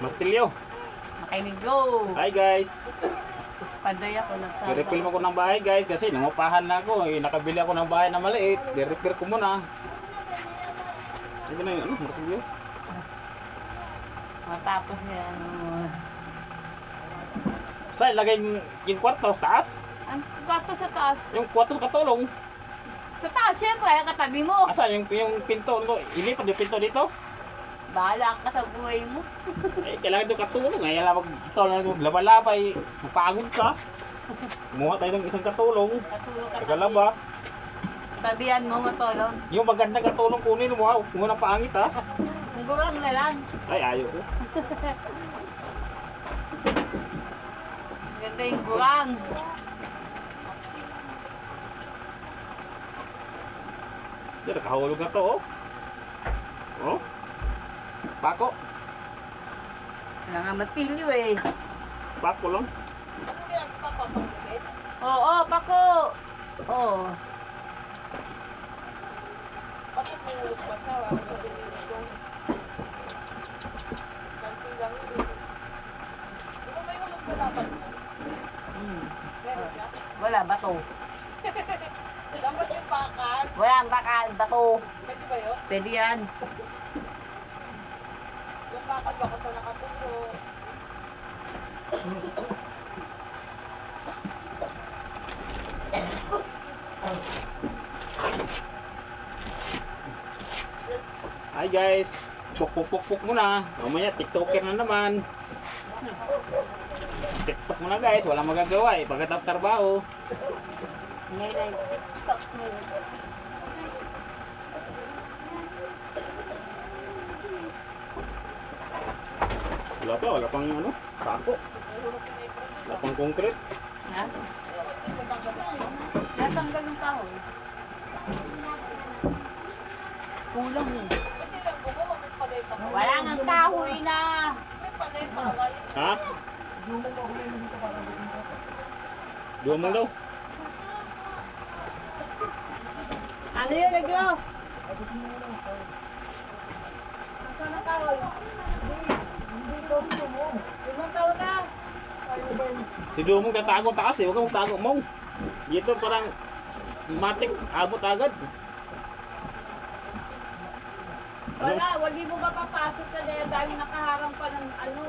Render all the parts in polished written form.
Martilyo. Makinig go. Hi guys. Panday ako nagtatawa. I-refill mo ko ng bahay guys kasi nangupahan na ako. Nakabili ako ng bahay na maliit. I-repair ko muna. Ano na yun? Martilyo? Matapos yan. Saan ilagay yung kwarto sa taas? Ang gato sa taas. Yung kwarto sa katulong. Sa taas, siyempre, katabi mo. Asa yung pinto? Ilipat yung pinto dito? Bahala ka sa buhay mo. Eh, kailangan ito katulong. Eh, ikaw lang maglaba-labay. Mapagod ka. Kumuha tayo ng isang katulong. Katulong ka Tagalaba. Tabihan mo matulong. Yung magandang katulong kunin mo. Wow, kung ng pangit ha. Ang gurang na lang. Ay, ayaw ko. Ganda yung gurang. Diyan, nakahulog na to oh. Oh. Pako. Wala nga matilyo eh. Pako lang. Oo, pako. Oo. Bakit may hulog pa siya? Wala ko pinili ko. Kansi lang yun. Di ba may hulog pa dapat mo? Meron siya? Wala, bato. Dapat yung bakal. Wala ang bakal, bato. Pwede ba yun? Pwede yan. Yung bakal baka sa nakatulog. Hi guys. Puk muna. Mamaya tiktoker na naman. TikTok muna guys. Walang magagawa eh. Pagkatapos trabaho. Ngayon ay TikTok mo. Wala pa. Wala pang ano. Pako. May hulog si Nepro. Wala pang concrete. Ha? Hindi ko tanggal yung ano. Natanggal yung kahoy. Kulang eh. Pwede lang gumawa. May palay pa. Wala nga kahoy na. May palay pa kagaya. Ha? Dua mo daw. Ano yun, Negro? Nasaan ang kahoy? Limang taon na. Si Dumong tatago taas eh. Huwag kang magtago mong. Dito parang matik. Abot agad. Wala, wagi mo mapapasok na dahil dahil nakaharang pa ng ano.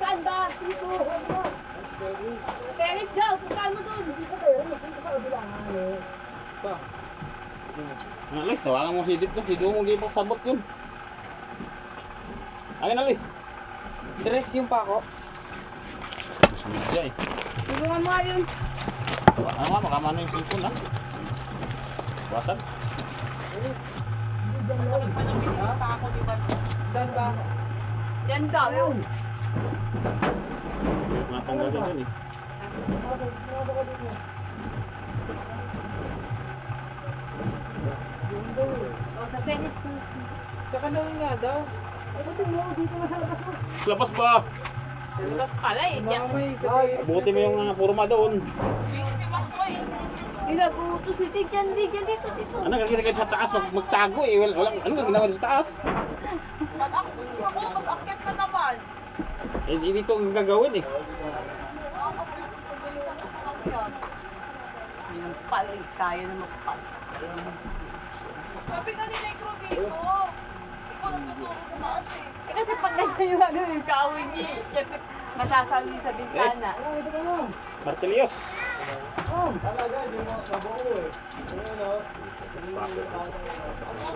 Saan ba? Dito. Peris daw, puntaan mo dun. Ano lang, tawagan mo si Dip to. Si Dumong di pa sabot yun. Akin na li. Dress yung pako. Diyan eh. Tulungan mo nga yun. Ano nga, makamano yung cellphone ha? Wasag. Masakit pa nang pinili pa ako, di ba? Saan ba? Yan daw yun. Natanggal ka dyan eh. O, sa Peris ko. Sa kanal nga daw. Labas ba? Tapos pala eh. Diyan. Mamay sa tayo. Buti mo yung forma doon. Beauty Makoy. Ilagutos si Tigyan, dito. Ano kagkisagad sa taas? Magtago eh. Walang, ano ka ginawa sa taas? Pag ako sa kutos, akyat na naman. Eh, dito ang gagawin eh. Yan pala eh. Kaya na magpal. Sabi nga ni Negro dito, ikaw nagtuturo sa taas eh. Eh kasi pag ganyan yung ano yung kahoy niya. Siyempre, masasali sa bintana. Martilios. Ako ang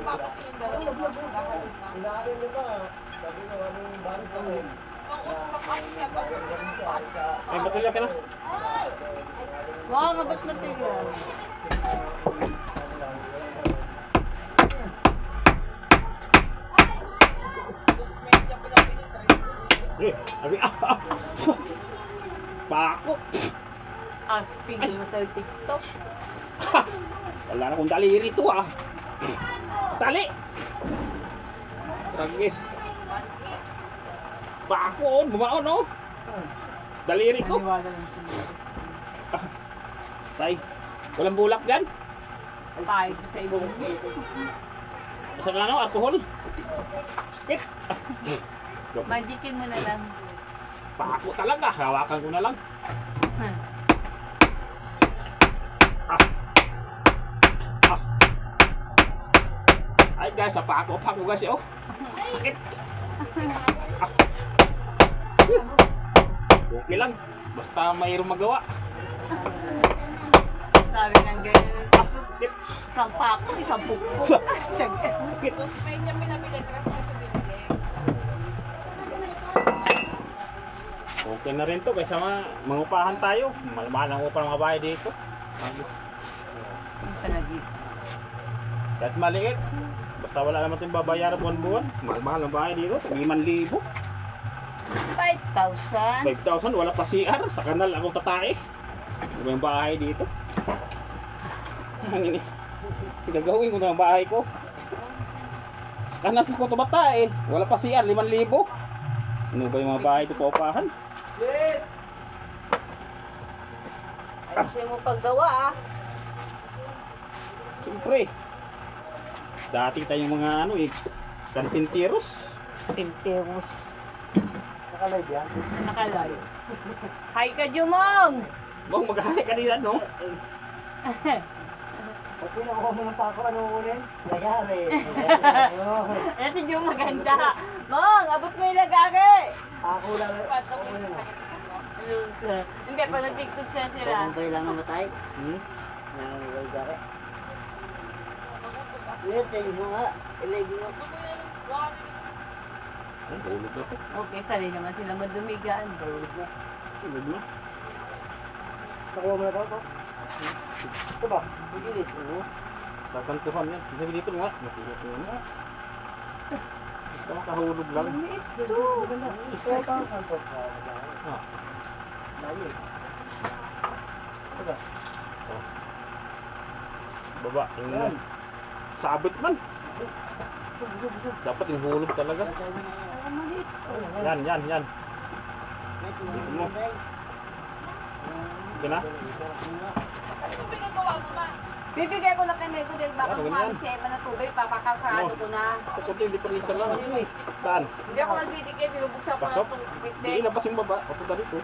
bakit yung dalawa. Ang utos sa akyat, pag Ay, batilya ka na. Wow, nabat material. medya pinapinitrace. Eh, sabi, Pako. Ah, pingin mo sa TikTok. Wala na kong daliri ito ah. Tali. Tragis. Pako, bumaon oh. Daliri ko. Naniwala lang siya. Tay, walang bulak dyan. Tayo sa ibang Isa ka na alcohol. Sakit. Magikin mo na lang. Pako talaga, hawakan ko na lang. Hmm. Ay guys, napako guys, oh. Sakit. Okay lang. Basta mayroong magawa. Sabi ng ganyan. Isang pako, isang pukpuk. May niya pinabili, tres na sa binili. Okay na rin to, kaysa mangupahan tayo. Mahal ang upa ng mga bahay dito. Kahit maliit. Basta wala naman tayong babayaran buwan-buwan. Mahal ang bahay dito, 5,000. 5,000. 5,000, wala pa CR. Sa kanal akong tatae. Ano yung bahay dito? Ang ini. Gagawin ko na ang bahay ko. Sa kanal ko tumatae. Wala pa CR, 5,000. Ano ba yung mga bahay dito paupahan? Ayusin mo paggawa ah. Siyempre. Dati tayong mga ano eh, kantintiros. Pinteros. Nakalive yan? Nakalayo. Hi ka, Jumong! Bang mag-hi kanina, no? Pag pinakuha mo ng pako, ano ulit? Lagari. Eh, si Jum maganda. Mong, abot mo yung lagari! Pako lang. Hindi, pa nag-tiktok siya sila. Kumpay lang namatay. Hmm? Nangangiway gari. Ngayon, tayo mo nga. Ilagay mo. Ay, hulog na to. Okay, sali naman sila madumigaan. Tulog na. Hulog na. Nakuha mo na daw to? Ito ba? Pagilid. Oo. Kakantuhan yan. Sabi dito nga. Matulog na. Basta makahulog lang. Ito. Maganda. Ito ang kanto. Ah. Layo. Ito ba? Baba. Yan. Yung sabit man. Busog, busog, busog. Dapat yung hulog talaga. Maliit. Yan, yan, yan. Dito mo. Okay na? Ano pinagawa mo, ma? Bibigay ko na kay Nego dahil baka Ano, kumami ganyan? si Emma ng tubig, papakasado ko na. Basta kunti, hindi pa rin isa lang. Saan? Hindi ako nagbibigay, binubuksan ko na Pasok? itong Hindi, bitbit. ilabas yung baba. Papunta dito.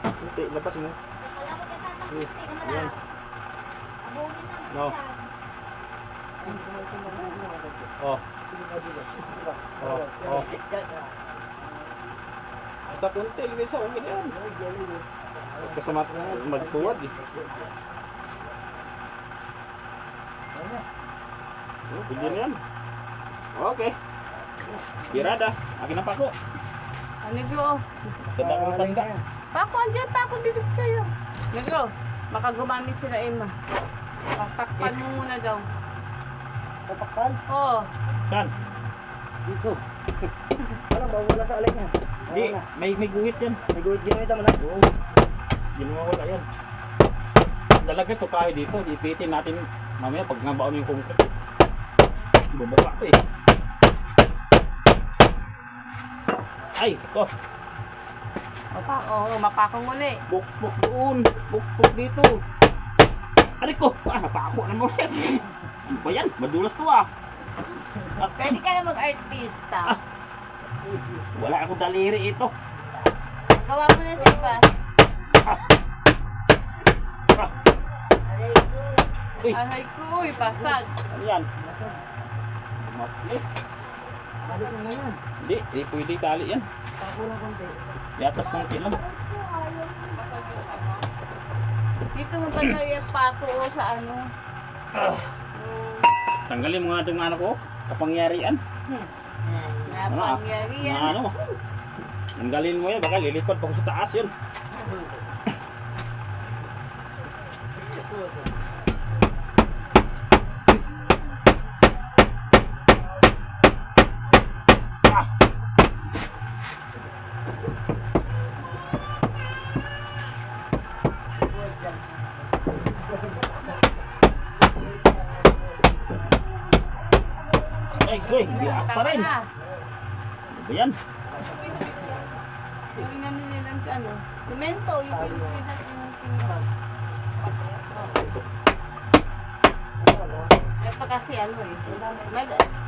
Hindi, ilabas mo. Yan. No. Oh. Oh. Oh. Basta kunti, hindi siya. Okay na yan. Kasama magtuwad eh. Oh, pwede na yan. Okay. Birada. Akin na pa ako. Negro, Tanda ko ng tanda. Pako, andyan pa ako dito sa'yo. Negro, baka gumamit sila Emma. Takpan mo muna daw. Tatakpan? Oo. Saan? Dito. Parang mawala sa alay niya. Hindi, may guhit yan. May guhit din ito man ha? Oo. Ginawa wala yan. Dalaga to tayo dito. Ipitin natin mamaya pag nabaon yung concrete. Bumaba ko eh. Ay, ito. Mapakong uli. Bukbuk doon. Bukbuk dito. Aray ko. Napako na mo siya. Ano ba yan? Madulas to ah. Pwede ka na mag-artista. Wala akong daliri ito. Gawa mo na siya. Uy, Aray ko, pasag. ano yan? Matlis. Balik mo na yan. Hindi, hindi pwede tali yan. Pako lang konti. Yatas konti lang. Dito mo ba yung pako sa ano? Tanggalin mo nga itong ano ko. Kapangyarihan. Napangyarihan. Na ano? Tanggalin mo yan. Baka lilipad pa ko sa taas yun. Ah! Ay, goy, biyak pa rin. Ano ba yan? Yung namin nilang ano, semento, yung pilipinas yung ito kasi ano eh.